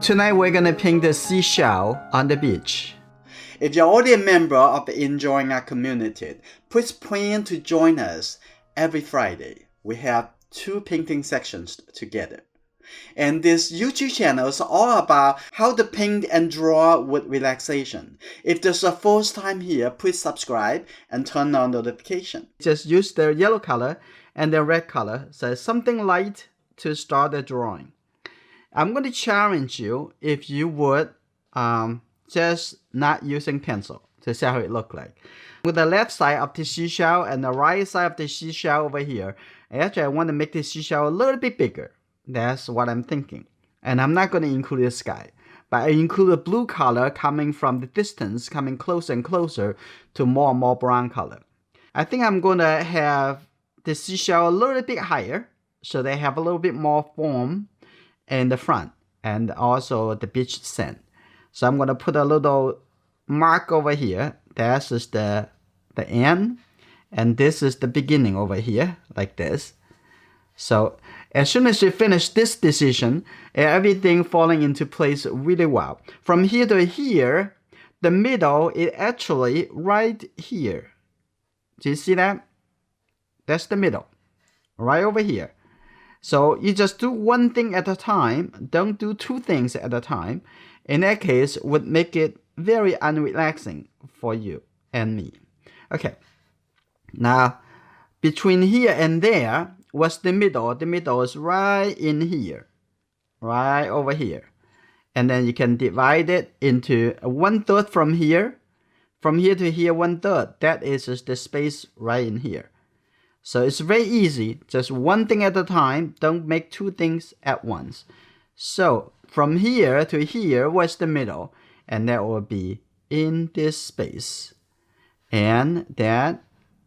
Tonight we're gonna paint the seashell on the beach. If you're already a member of the Enjoying Art community, please plan to join us every Friday. We have 2 painting sections together. And this YouTube channel is all about how to paint and draw with relaxation. If this is the first time here, please subscribe and turn on notification. Just use the yellow color and the red color, so something light to start the drawing. I'm going to challenge you if you would just not using pencil to see how it look like. With the left side of the seashell and the right side of the seashell over here, actually I want to make the seashell a little bit bigger. That's what I'm thinking. And I'm not going to include the sky, but I include a blue color coming from the distance, coming closer and closer to more and more brown color. I think I'm going to have the seashell a little bit higher, so they have a little bit more form in the front, and also the beach sand. So I'm going to put a little mark over here. This is the end, and this is the beginning over here, like this. So as soon as you finish this decision, everything falling into place really well. From here to here, the middle is actually right here. Do you see that? That's the middle, right over here. So you just do one thing at a time. Don't do 2 things at a time. In that case, would make it very unrelaxing for you and me. Okay. Now, between here and there was the middle. The middle is right in here, right over here. And then you can divide it into 1/3 from here to here 1/3. That is just the space right in here. So it's very easy, just one thing at a time. Don't make 2 things at once. So from here to here was the middle, and that will be in this space. And that,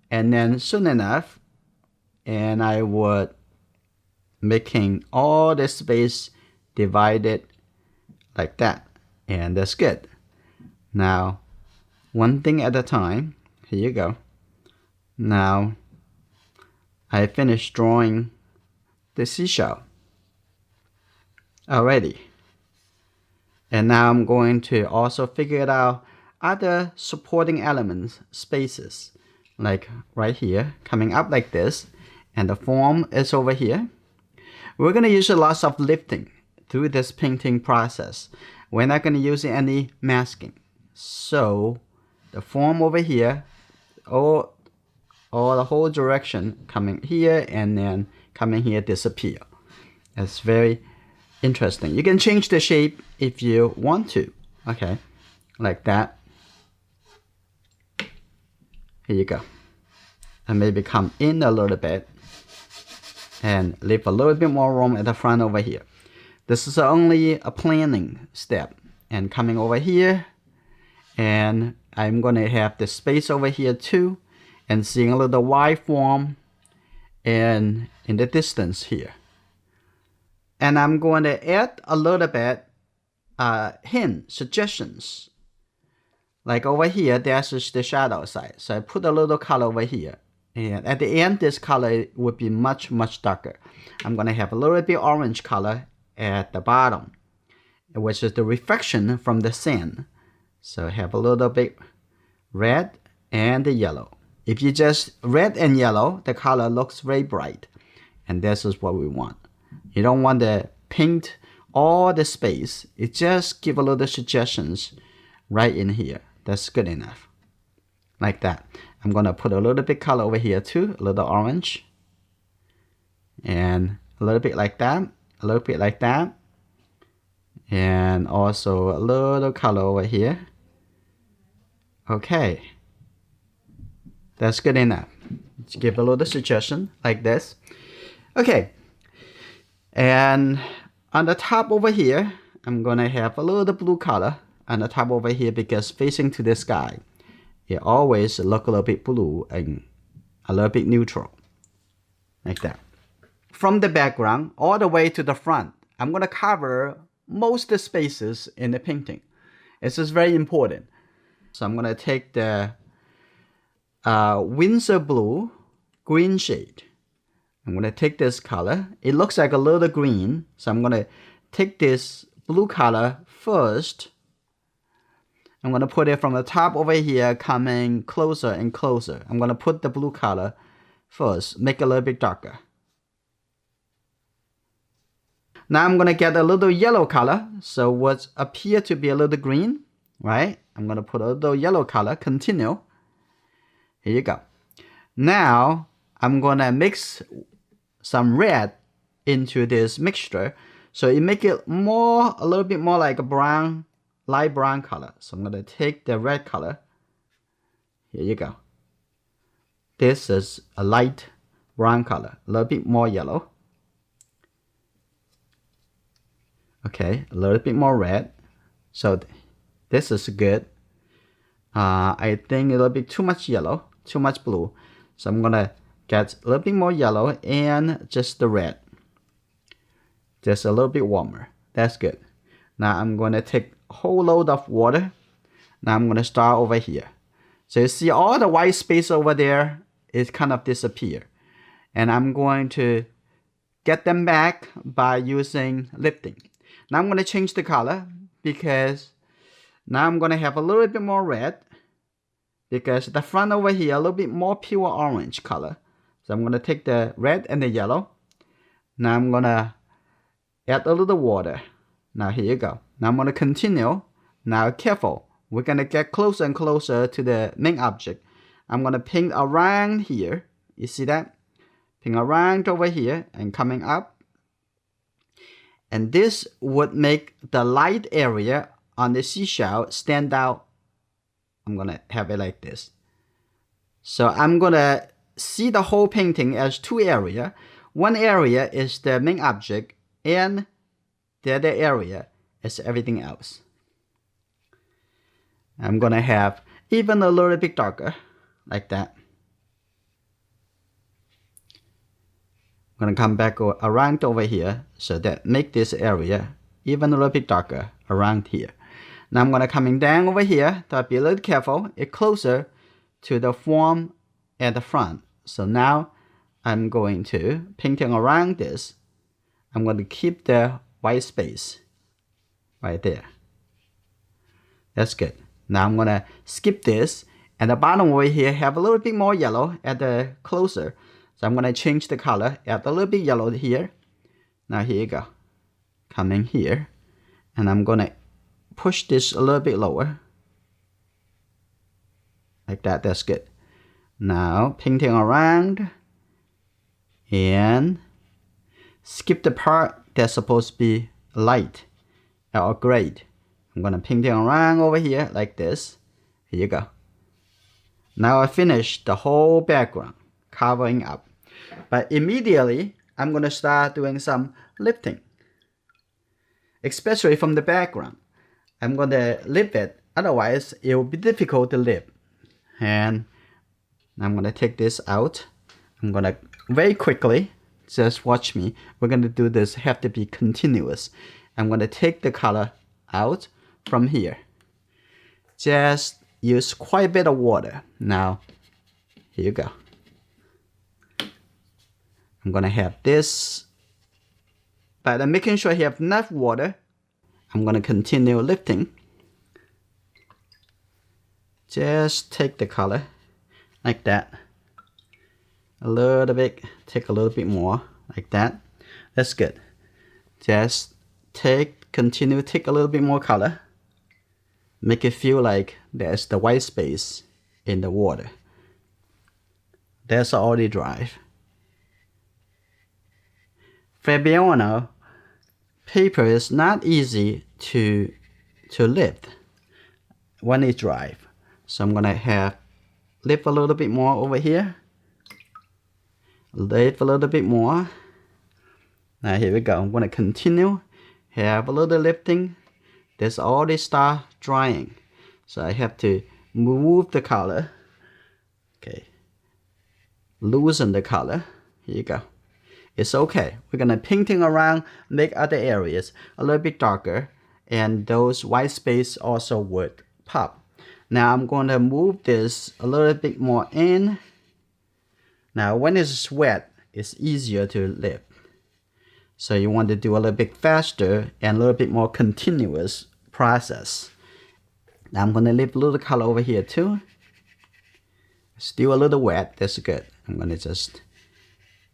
and then soon enough, and I would making all the space divided like that. And that's good. Now, one thing at a time. Here you go. Now, I finished drawing the seashell already. And now I'm going to also figure out other supporting elements, spaces, like right here, coming up like this, and the form is over here. We're going to use a lot of lifting through this painting process. We're not going to use any masking. So the form over here, or the whole direction coming here and then coming here disappear. It's very interesting. You can change the shape if you want to. Okay, like that. Here you go. And maybe come in a little bit and leave a little bit more room at the front over here. This is only a planning step. And coming over here, and I'm going to have the space over here too, and seeing a little Y form and in the distance here. And I'm going to add a little bit hint, suggestions. Like over here, that's just the shadow side. So I put a little color over here. And at the end, this color would be much, much darker. I'm going to have a little bit orange color at the bottom, which is the reflection from the sand. So I have a little bit red and the yellow. If you just red and yellow, the color looks very bright. And this is what we want. You don't want to paint all the space. You just give a little suggestions right in here. That's good enough. Like that. I'm going to put a little bit color over here too. A little orange. And a little bit like that. A little bit like that. And also a little color over here. Okay. That's good enough. Let's give a little suggestion like this. Okay. And on the top over here, I'm going to have a little blue color on the top over here because facing to the sky, it always look a little bit blue and a little bit neutral. Like that. From the background all the way to the front, I'm going to cover most of the spaces in the painting. This is very important. So I'm going to take the Windsor blue green shade. I'm going to take this color. It looks like a little green. So I'm going to take this blue color first. I'm going to put it from the top over here, coming closer and closer. I'm going to put the blue color first, make it a little bit darker. Now I'm going to get a little yellow color. So what appear to be a little green, right? I'm going to put a little yellow color, continue. Here you go. Now I'm going to mix some red into this mixture. So it make it more, a little bit more like a brown, light brown color. So I'm going to take the red color. Here you go. This is a light brown color, a little bit more yellow. Okay, a little bit more red. So this is good. I think a little bit too much yellow, too much blue. So I'm gonna get a little bit more yellow and just the red. Just a little bit warmer. That's good. Now I'm gonna take a whole load of water. Now I'm gonna start over here. So you see all the white space over there is kind of disappear. And I'm going to get them back by using lifting. Now I'm going to change the color because now I'm going to have a little bit more red because the front over here a little bit more pure orange color. So I'm going to take the red and the yellow. Now I'm going to add a little water. Now here you go. Now I'm going to continue. Now careful. We're going to get closer and closer to the main object. I'm going to paint around here. You see that? Paint around over here and coming up. And this would make the light area on the seashell stand out. I'm going to have it like this. So I'm going to see the whole painting as two areas. One area is the main object and the other area is everything else. I'm going to have even a little bit darker like that. I'm going to come back around over here so that make this area even a little bit darker around here. Now I'm going to coming down over here, so be a little careful. It's closer to the form at the front. So now I'm going to painting around this. I'm going to keep the white space right there. That's good. Now I'm going to skip this. And the bottom over here have a little bit more yellow at the closer. So I'm going to change the color, add a little bit yellow here. Now here you go. Coming here. And I'm going to push this a little bit lower. Like that, that's good. Now painting around. And skip the part that's supposed to be light or gray. I'm going to paint it around over here like this. Here you go. Now I finished the whole background, covering up. But immediately, I'm going to start doing some lifting. Especially from the background. I'm going to lift it, otherwise it will be difficult to lift. And I'm going to take this out. I'm going to very quickly, just watch me. We're going to do this, have to be continuous. I'm going to take the color out from here. Just use quite a bit of water. Now, here you go. I'm going to have this. But I'm making sure you have enough water. I'm going to continue lifting. Just take the color like that. A little bit, take a little bit more like that. That's good. Just continue, take a little bit more color. Make it feel like there's the white space in the water. That's already dry. Fabiano paper is not easy to lift when it's dry. So I'm gonna have lift a little bit more over here. Lift a little bit more. Now here we go. I'm gonna continue. Have a little lifting. This already start drying. So I have to move the color. Okay. Loosen the color. Here you go. It's okay. We're gonna painting around, make other areas a little bit darker, and those white space also would pop. Now I'm going to move this a little bit more in. Now when it's wet, it's easier to lift. So you want to do a little bit faster and a little bit more continuous process. Now I'm going to leave a little color over here too. Still a little wet, that's good. I'm going to just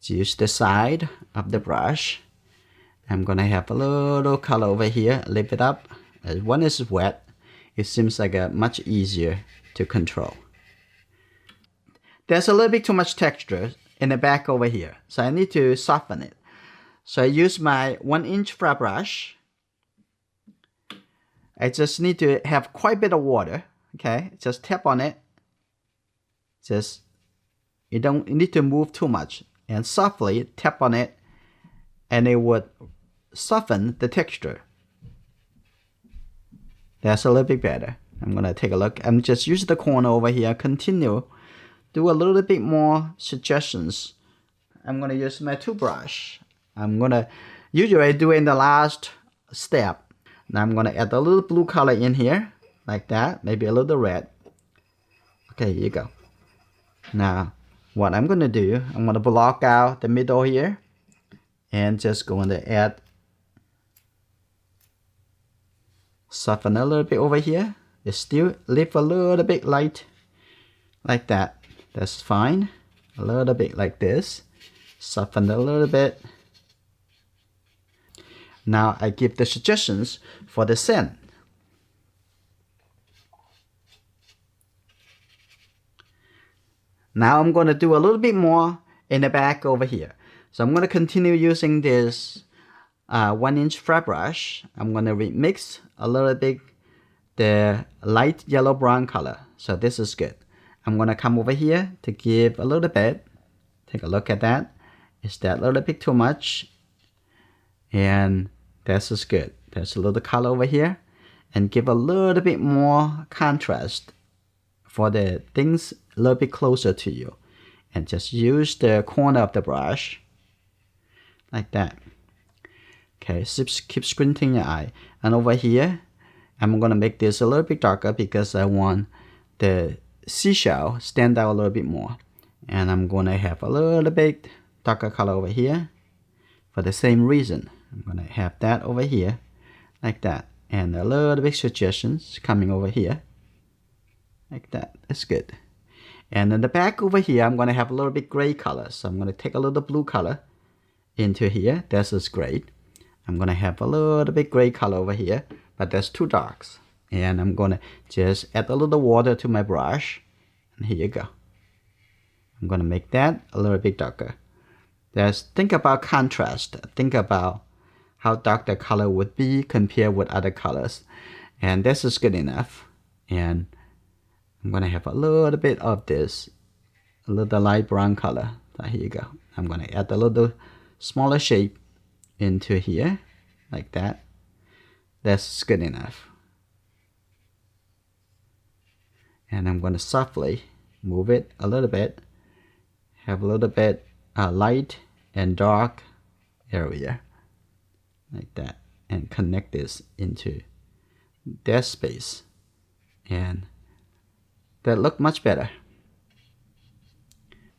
use the side of the brush. I'm going to have a little color over here, lift it up. When it's wet, it seems like much easier to control. There's a little bit too much texture in the back over here, so I need to soften it. So I use my 1-inch flat brush. I just need to have quite a bit of water, okay? Just tap on it. You don't need to move too much. And softly tap on it, and it would soften the texture. That's a little bit better. I'm gonna take a look. I'm just use the corner over here, continue, do a little bit more suggestions. I'm gonna use my toothbrush. I'm gonna usually do it in the last step. Now I'm gonna add a little blue color in here, like that, maybe a little red. Okay, here you go. Now, what I'm gonna do, I'm gonna block out the middle here, and just going to add, soften a little bit over here. It's still leave a little bit light, like that. That's fine. A little bit like this. Soften a little bit. Now I give the suggestions for the scent. Now I'm going to do a little bit more in the back over here. So I'm going to continue using this 1-inch flat brush. I'm going to remix a little bit the light yellow brown color. So this is good. I'm going to come over here to give a little bit. Take a look at that. Is that a little bit too much? And this is good. There's a little color over here. And give a little bit more contrast for the things a little bit closer to you. And just use the corner of the brush. Like that. Okay, keep squinting your eye. And over here, I'm going to make this a little bit darker because I want the seashell stand out a little bit more. And I'm going to have a little bit darker color over here for the same reason. I'm going to have that over here like that. And a little bit suggestions coming over here like that. That's good. And in the back over here, I'm going to have a little bit gray color. So I'm going to take a little blue color into here. This is great. I'm going to have a little bit gray color over here, but that's too dark. And I'm going to just add a little water to my brush. And here you go. I'm going to make that a little bit darker. Just think about contrast. Think about how dark the color would be compared with other colors. And this is good enough. And I'm going to have a little bit of this, a little light brown color. So here you go. I'm going to add a little smaller shape into here, like that. That's good enough. And I'm going to softly move it a little bit. Have a little bit light and dark area, like that. And connect this into that space. And that look much better.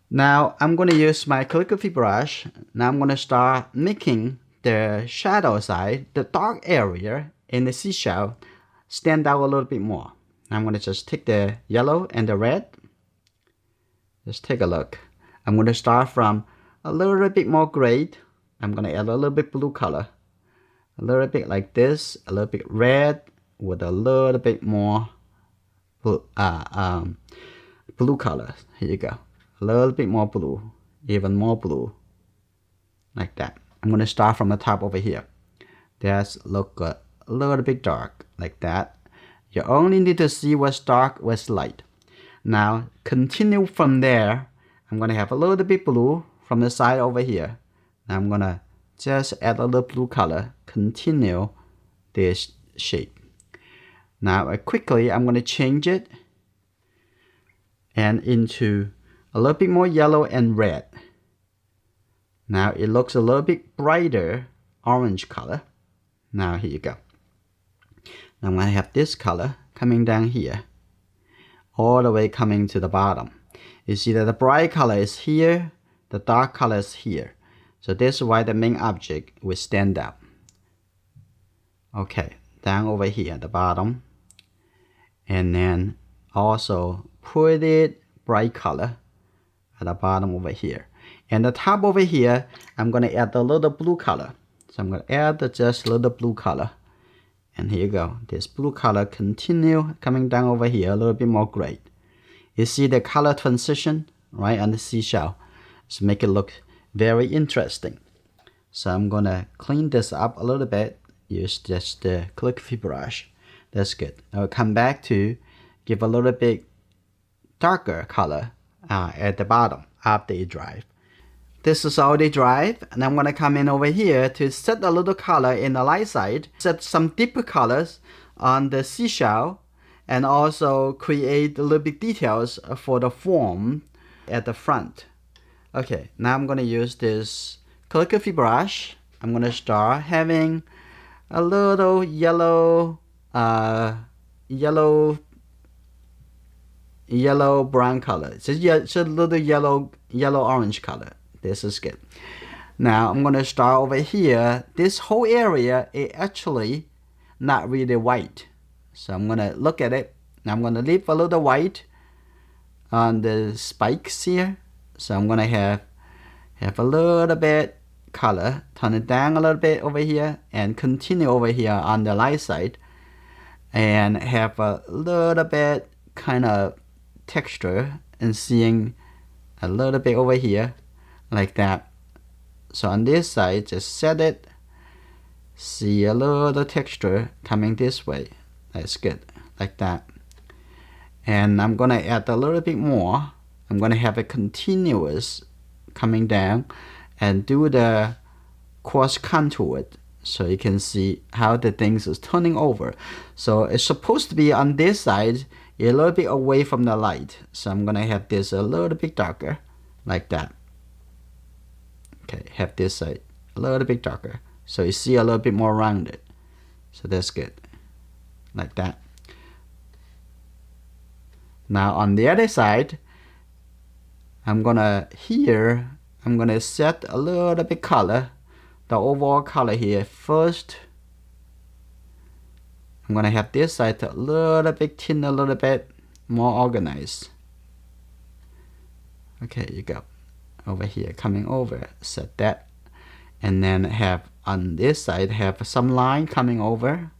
Now I'm going to use my calligraphy brush. Now I'm going to start making the shadow side, the dark area in the seashell, stand out a little bit more. Now I'm going to just take the yellow and the red. Just take a look. I'm going to start from a little bit more gray. I'm going to add a little bit blue color. A little bit like this, a little bit red with a little bit more blue color. Here you go. A little bit more blue, even more blue, like that. I'm going to start from the top over here. That's look a little bit dark, like that. You only need to see what's dark, what's light. Now continue from there. I'm going to have a little bit blue from the side over here. Now I'm going to just add a little blue color. Continue this shape. Now quickly I'm going to change it and into a little bit more yellow and red. Now it looks a little bit brighter orange color. Now here you go. Now I'm going to have this color coming down here, all the way coming to the bottom. You see that the bright color is here, the dark color is here. So this is why the main object will stand out. Okay, down over here at the bottom. And then also put it bright color at the bottom over here. And the top over here, I'm going to add a little blue color. So I'm going to add just a little blue color. And here you go. This blue color continue coming down over here, a little bit more gray. You see the color transition right on the seashell. So make it look very interesting. So I'm going to clean this up a little bit. Use just the calligraphy brush. That's good. I'll come back to give a little bit darker color at the bottom after it dries. This is already dried, and I'm going to come in over here to set a little color in the light side, set some deeper colors on the seashell, and also create a little bit details for the form at the front. Okay, now I'm going to use this calligraphy brush. I'm going to start having a little yellow brown color. It's a little yellow orange color. This is good. Now I'm going to start over here. This whole area is actually not really white. So I'm going to look at it. Now I'm going to leave a little white on the spikes here. So I'm going to have a little bit color, turn it down a little bit over here, and continue over here on the light side, and have a little bit kind of texture, and seeing a little bit over here like that. So on this side, just set it, see a little texture coming this way. That's good, like that. And I'm gonna add a little bit more. I'm gonna have a continuous coming down and do the cross contour so you can see how the things is turning over. So it's supposed to be on this side a little bit away from the light. So I'm gonna have this a little bit darker like that. Okay, have this side a little bit darker so you see a little bit more rounded. So that's good, like that. Now on the other side, I'm gonna set a little bit color, the overall color here first. I'm gonna have this side a little bit thin, a little bit more organized. Okay, you go. Over here, coming over, set that. And then have on this side, have some line coming over.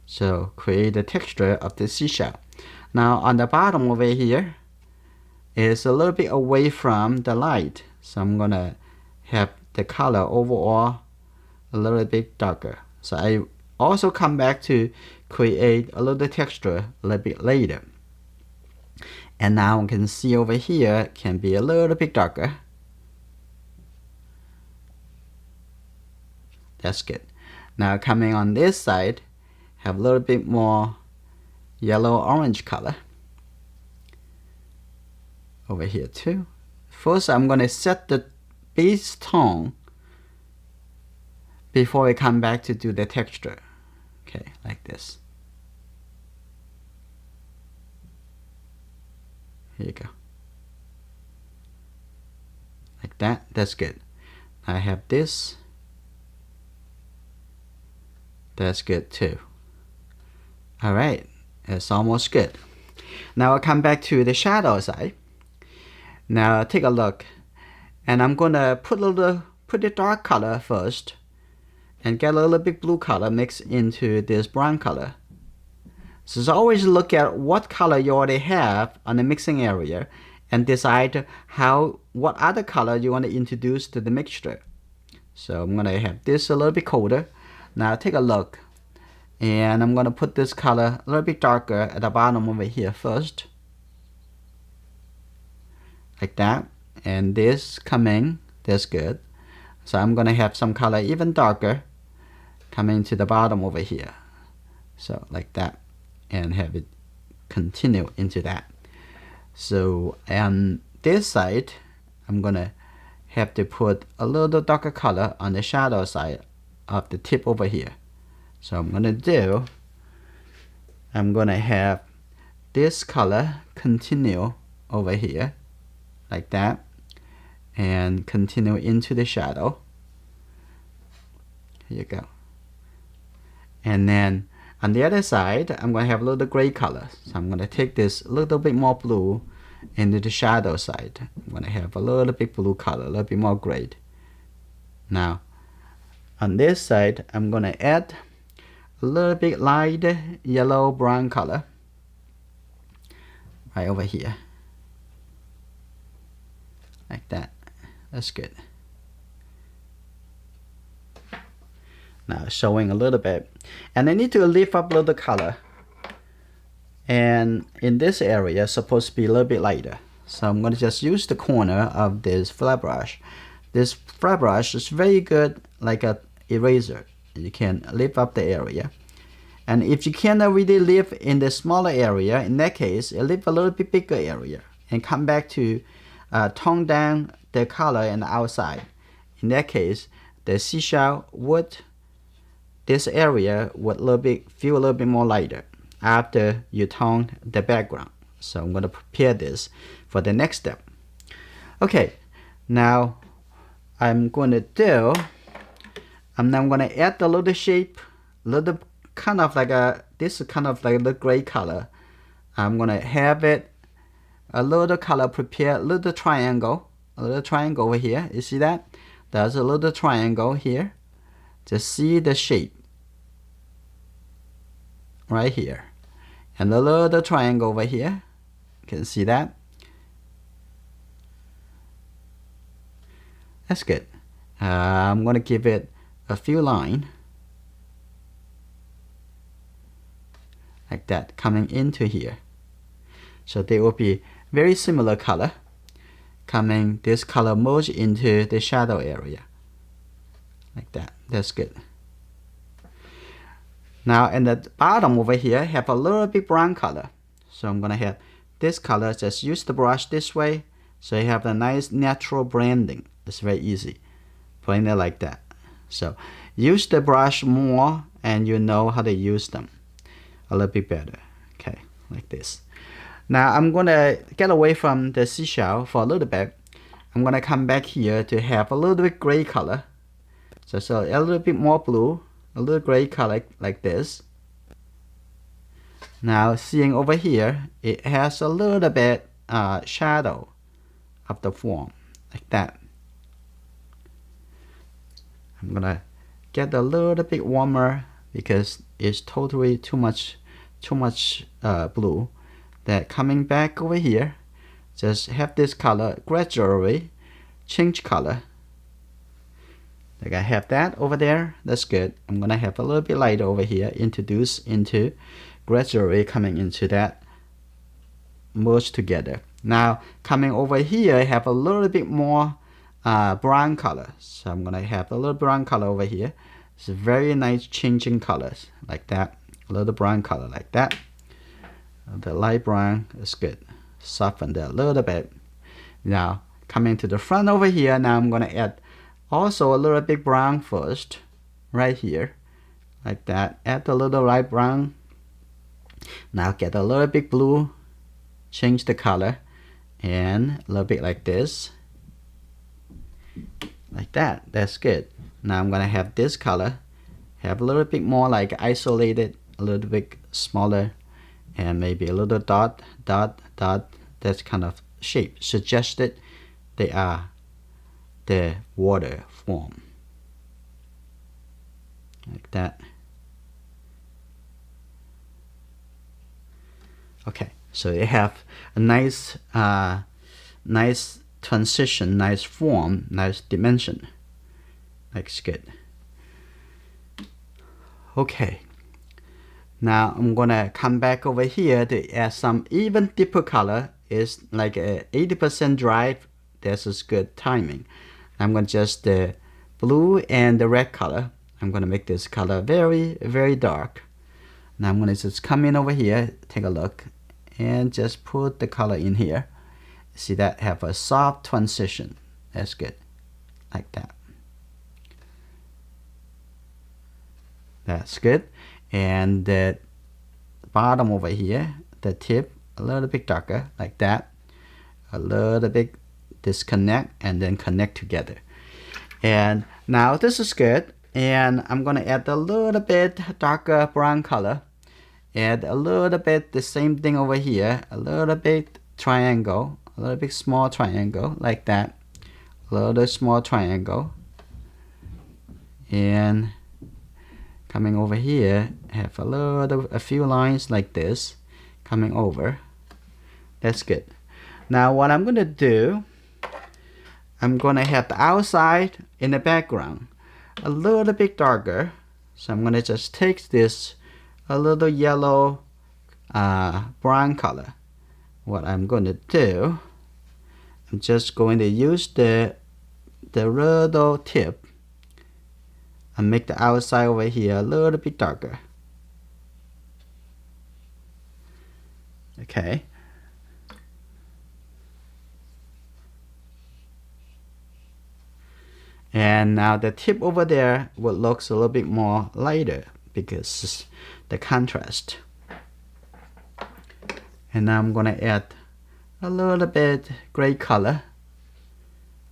So create the texture of the seashell. Now on the bottom over here is a little bit away from the light. So I'm gonna have the color overall a little bit darker. So I also come back to create a little texture a little bit later. And now you can see over here can be a little bit darker. That's good. Now coming on this side, have a little bit more yellow-orange color. Over here too. First I'm going to set the base tone before we come back to do the texture. Okay, like this. Here you go. Like that. That's good. I have this. That's good too. Alright, it's almost good. Now I'll come back to the shadow side. Now take a look. And I'm gonna put the dark color first and get a little bit blue color mixed into this brown color. So always look at what color you already have on the mixing area and decide what other color you want to introduce to the mixture. So I'm gonna have this a little bit colder. Now take a look. And I'm gonna put this color a little bit darker at the bottom over here first. Like that. And this coming, that's good. So I'm gonna have some color even darker coming to the bottom over here. So like that. And have it continue into that. So on this side, I'm gonna have to put a little darker color on the shadow side of the tip over here. So I'm gonna have this color continue over here like that, and continue into the shadow. Here you go. And then on the other side, I'm going to have a little gray color. So I'm going to take this little bit more blue into the shadow side. I'm going to have a little bit blue color, a little bit more gray. Now, on this side, I'm going to add a little bit light yellow brown color right over here. Like that. That's good. Now showing a little bit. And I need to lift up a little color. And in this area, supposed to be a little bit lighter. So I'm going to just use the corner of this flat brush. This flat brush is very good like an eraser. You can lift up the area. And if you cannot really lift in the smaller area, in that case, lift a little bit bigger area and come back to tone down the color in the outside. In that case, the seashell would, this area would feel a little bit more lighter after you tone the background. So I'm going to prepare this for the next step. Okay, now I'm going to add a little shape, little kind of like this is kind of like a gray color. I'm going to have it a little color prepare, a little triangle over here. You see that? There's a little triangle here. Just see the shape right here. And a little triangle over here. You can see that? That's good. I'm going to give it a few lines. Like that, coming into here. So they will be very similar color. Coming, this color merge into the shadow area. Like that. That's good. Now in the bottom over here, have a little bit brown color. So I'm gonna have this color, just use the brush this way. So you have a nice natural blending. It's very easy. Blend it like that. So use the brush more and you know how to use them a little bit better. Okay, like this. Now I'm gonna get away from the seashell for a little bit. I'm gonna come back here to have a little bit gray color. So a little bit more blue, a little gray color like this. Now seeing over here, it has a little bit shadow of the form, like that. I'm gonna get a little bit warmer because it's totally too much blue. That coming back over here, just have this color gradually change color. Like I have that over there, that's good. I'm gonna have a little bit lighter over here, introduce into gradually coming into that, merge together. Now coming over here, I have a little bit more brown color. So I'm gonna have a little brown color over here. It's a very nice changing colors like that. A little brown color like that. The light brown is good. Soften that a little bit. Now coming to the front over here, now I'm gonna add also a little bit brown first, right here, like that. Add a little light brown. Now get a little bit blue, change the color, and a little bit like this, like that. That's good. Now I'm gonna have this color, have a little bit more like isolated, a little bit smaller, and maybe a little dot. That's kind of shape suggested they are the water form, like that. Okay, so they have a nice nice transition, nice form, nice dimension. Looks good. Okay, now I'm gonna come back over here to add some even deeper color. Is like a 80% dry. This is good timing. I'm gonna just the blue and the red color. I'm gonna make this color very, very dark. Now I'm gonna just come in over here, take a look, and just put the color in here. See that have a soft transition. That's good, like that. That's good. And the bottom over here, the tip, a little bit darker, like that. A little bit disconnect and then connect together. And now this is good. And I'm gonna add a little bit darker brown color. Add a little bit the same thing over here, a little bit triangle, a little bit small triangle like that, a little small triangle, and coming over here have a few lines like this coming over. That's good. Now what I'm gonna do, I'm gonna have the outside in the background a little bit darker. So I'm gonna just take this a little yellow brown color. What I'm going to do, I'm just going to use the little tip and make the outside over here a little bit darker. Okay. And now the tip over there will look a little bit more lighter because the contrast. And now I'm gonna add a little bit gray color,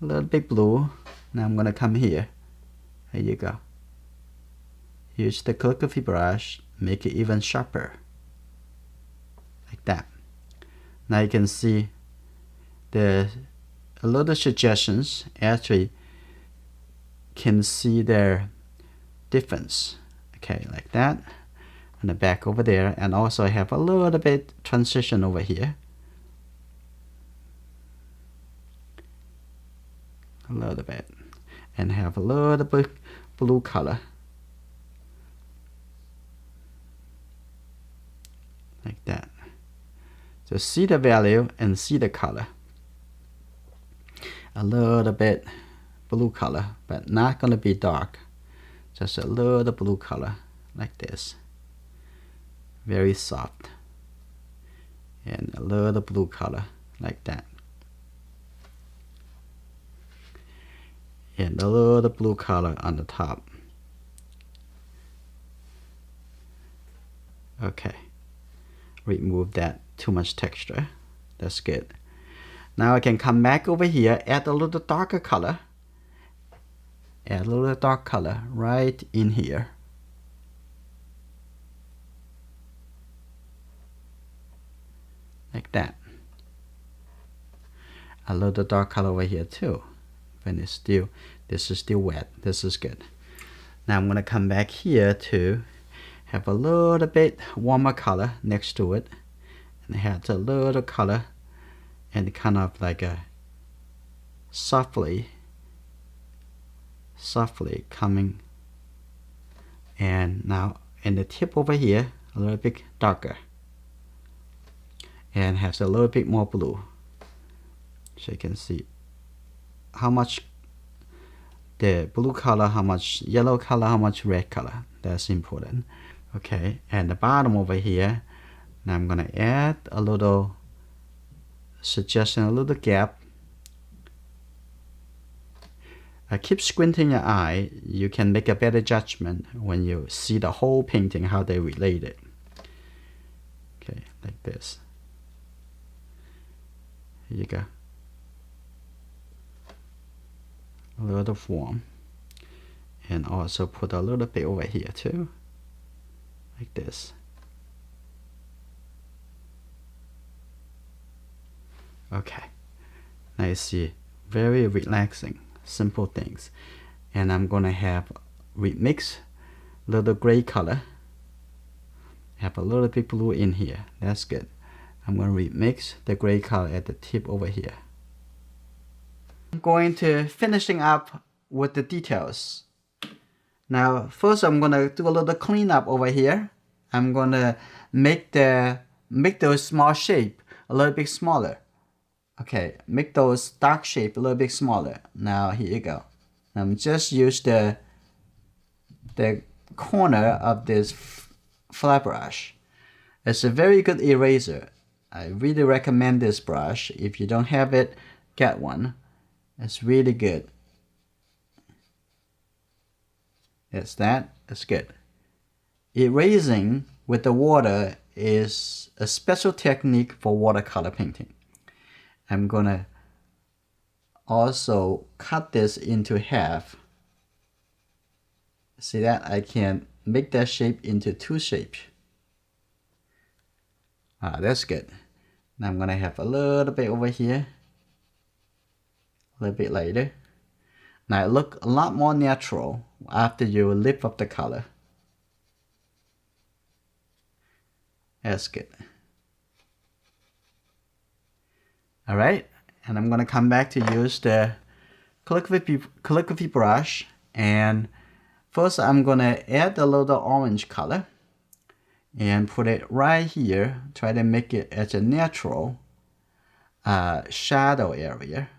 a little bit blue. Now I'm gonna come here. There you go. Use the calligraphy brush, make it even sharper. Like that. Now you can see a little suggestions. Actually can see their difference. Okay, like that. And the back over there, and also I have a little bit transition over here. A little bit. And have a little bit blue color. Like that. So see the value and see the color. A little bit blue color, but not gonna be dark. Just a little blue color like this. Very soft. And a little blue color like that. And a little blue color on the top. Okay. Remove that too much texture. That's good. Now I can come back over here, add a little darker color. Add a little dark color right in here. Like that. A little dark color over here too. When it's still, this is still wet. This is good. Now I'm gonna come back here to have a little bit warmer color next to it, and have a little color, and kind of like a softly coming. And now in the tip over here, a little bit darker. And has a little bit more blue, so you can see how much the blue color, how much yellow color, how much red color. That's important. Okay, and the bottom over here, now I'm gonna add a little suggestion, a little gap. Keep squinting your eye. You can make a better judgment when you see the whole painting, how they related. Okay, like this. Here you go. A little form. And also put a little bit over here too. Like this. Okay. Now you see, very relaxing, simple things. And I'm gonna have remix little gray color. Have a little bit blue in here. That's good. I'm going to remix the gray color at the tip over here. I'm going to finishing up with the details. Now first I'm going to do a little cleanup over here. I'm going to make those small shape a little bit smaller. Okay, make those dark shape a little bit smaller. Now here you go. I'm just use the corner of this flat brush. It's a very good eraser. I really recommend this brush. If you don't have it, get one. It's really good. It's good. Erasing with the water is a special technique for watercolor painting. I'm gonna also cut this into half. See that? I can make that shape into two shapes. That's good. Now I'm gonna have a little bit over here, a little bit later. Now it looks a lot more natural after you lift up the color. That's good. All right, and I'm gonna come back to use the calligraphy brush, and first I'm gonna add a little orange color and put it right here. Try to make it as a natural shadow area.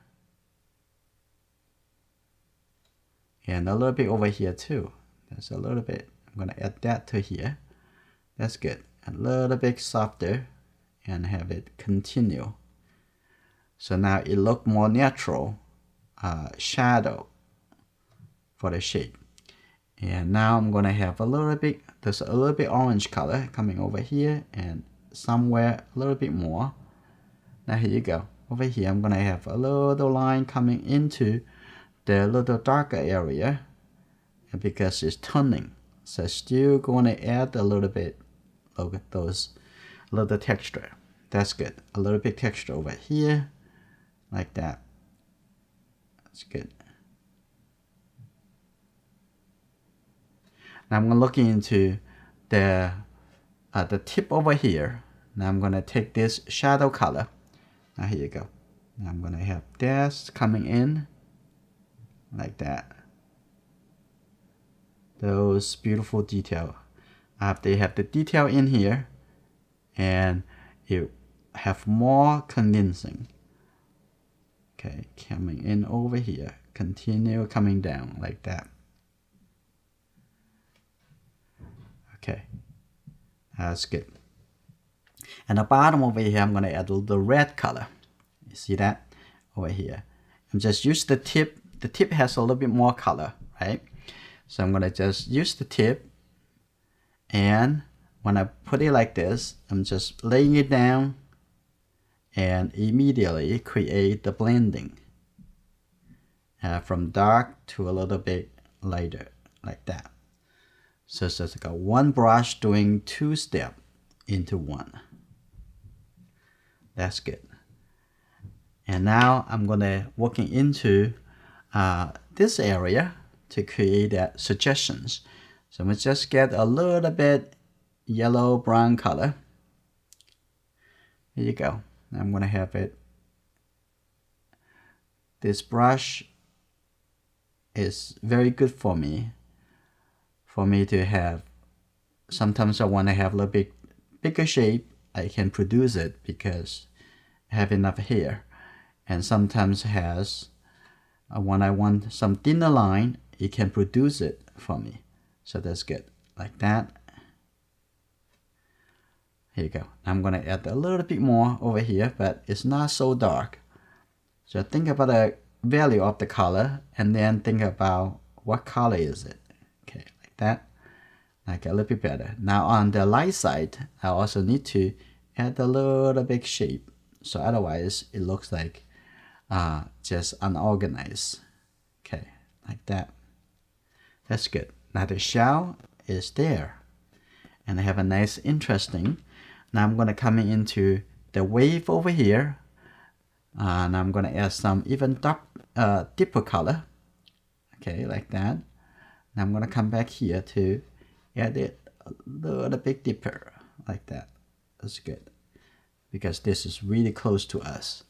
And a little bit over here too. There's a little bit. I'm gonna add that to here. That's good. A little bit softer and have it continue. So now it look more natural shadow for the shape. And now I'm gonna have a little bit, there's a little bit orange color coming over here and somewhere a little bit more. Now here you go. Over here I'm gonna have a little line coming into the little darker area because it's turning. So still gonna add a little bit of those little texture. That's good. A little bit texture over here, like that. That's good. Now I'm gonna look into the tip over here. Now I'm gonna take this shadow color. Now here you go. Now I'm gonna have this coming in like that. Those beautiful detail. After you have the detail in here, and you have more condensing. Okay, coming in over here, continue coming down like that. Okay, that's good. And the bottom over here, I'm gonna add a little red color. You see that over here? And just use the tip. The tip has a little bit more color, right? So I'm gonna just use the tip, and when I put it like this, I'm just laying it down and immediately create the blending from dark to a little bit lighter, like that. So it's just like one brush doing two steps into one. That's good. And now I'm gonna working into this area to create suggestions. So I'm gonna just get a little bit yellow brown color. Here you go. I'm gonna have it. This brush is very good for me to have. Sometimes I want to have a little bit bigger shape. I can produce it because I have enough hair. And sometimes has when I want some thinner line, it can produce it for me. So that's good, like that. Here you go. I'm gonna add a little bit more over here, but it's not so dark. So think about the value of the color and then think about what color is it. Okay, like that. Like a little bit better. Now on the light side, I also need to add a little bit shape. So otherwise it looks like just unorganized. Okay, like that. That's good. Now the shell is there. And I have a nice interesting. Now I'm gonna come into the wave over here. And I'm gonna add some even deeper color. Okay, like that. Now I'm gonna come back here to add it a little bit deeper, like that. That's good. Because this is really close to us.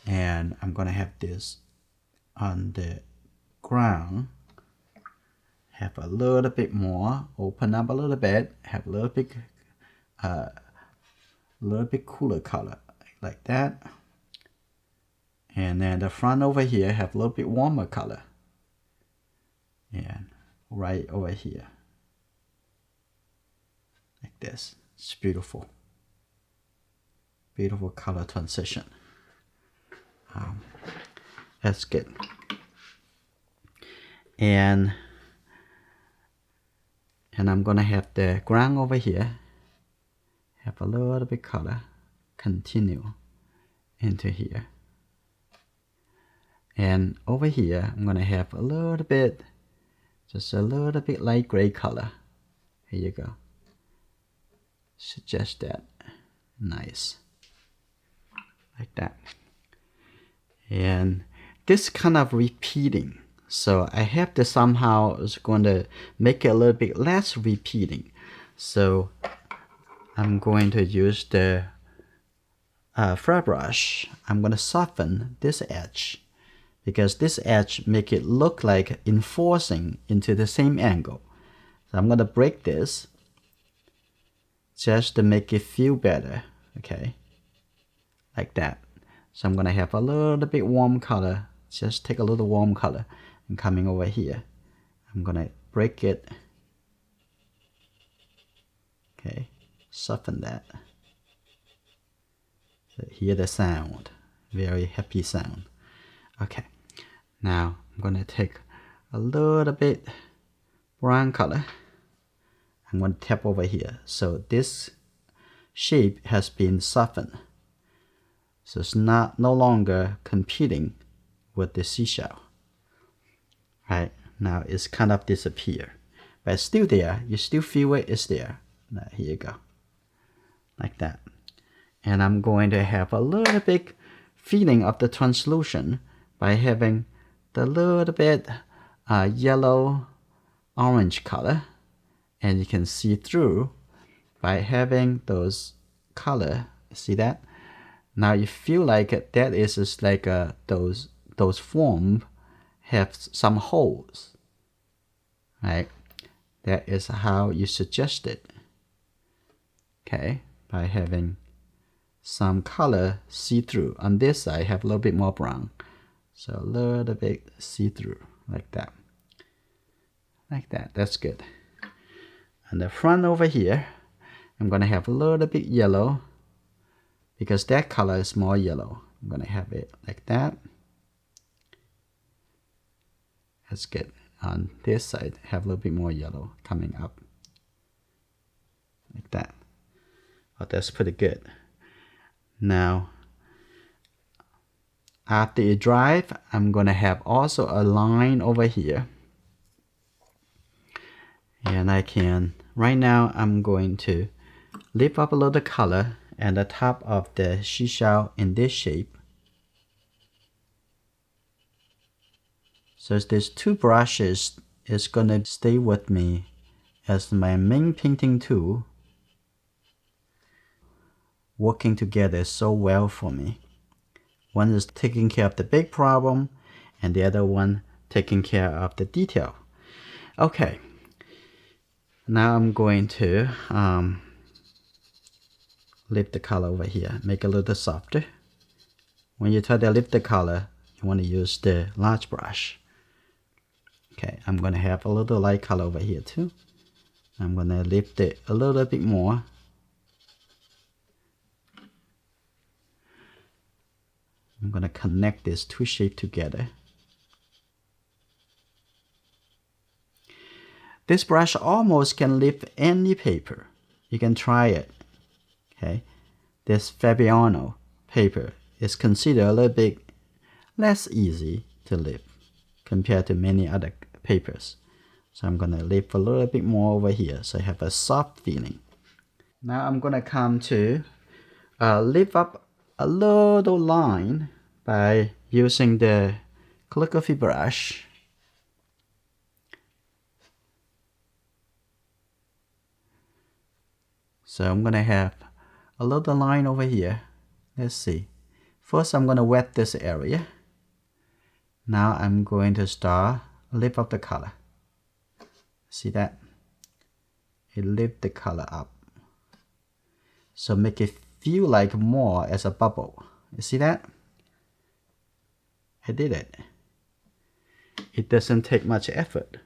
And I'm gonna have this on the ground. Have a little bit more, open up a little bit, have a little bit cooler color, like that. And then the front over here have a little bit warmer color. And right over here. Like this. It's beautiful. Beautiful color transition. That's good. And I'm gonna have the ground over here. Have a little bit color. Continue into here. And over here, I'm gonna have a little bit, just a little bit light gray color. Here you go. Suggest that. Nice. Like that. And this kind of repeating. So I have to somehow is going to make it a little bit less repeating. So I'm going to use the flat brush. I'm going to soften this edge because this edge make it look like enforcing into the same angle. So I'm going to break this just to make it feel better. Okay, like that. So I'm going to have a little bit warm color. Just take a little warm color and coming over here. I'm going to break it. Okay, soften that. So hear the sound. Very happy sound. Okay, now I'm going to take a little bit brown color. I'm going to tap over here. So this shape has been softened. So it's no longer competing with the seashell. Right, now it's kind of disappear. But it's still there. You still feel it is there. Now, here you go. Like that. And I'm going to have a little bit feeling of the translucent by having the little bit yellow orange color. And you can see through by having those color. See that? Now you feel like that is just like those form have some holes, right? That is how you suggest it. Okay, by having some color see-through. On this side, I have a little bit more brown, so a little bit see-through like that. Like that. That's good. And the front over here, I'm gonna have a little bit yellow. Because that color is more yellow. I'm going to have it like that. That's good. On this side, have a little bit more yellow coming up. Like that. Oh, that's pretty good. Now, after it dries, I'm going to have also a line over here. And I can, right now, I'm going to lift up a little color and the top of the seashell in this shape. So these two brushes is gonna stay with me as my main painting tool, working together so well for me. One is taking care of the big problem and the other one taking care of the detail. Okay, now I'm going to lift the color over here, make it a little softer. When you try to lift the color, you want to use the large brush. Okay, I'm going to have a little light color over here too. I'm going to lift it a little bit more. I'm going to connect these two shapes together. This brush almost can lift any paper. You can try it. Okay, this Fabiano paper is considered a little bit less easy to lift compared to many other papers. So I'm going to lift a little bit more over here so I have a soft feeling. Now I'm going to come to lift up a little line by using the calligraphy brush. So I'm going to have a little line over here. Let's see. First, I'm going to wet this area. Now I'm going to start lift up the color. See that? It lift the color up. So make it feel like more as a bubble. You see that? I did it. It doesn't take much effort.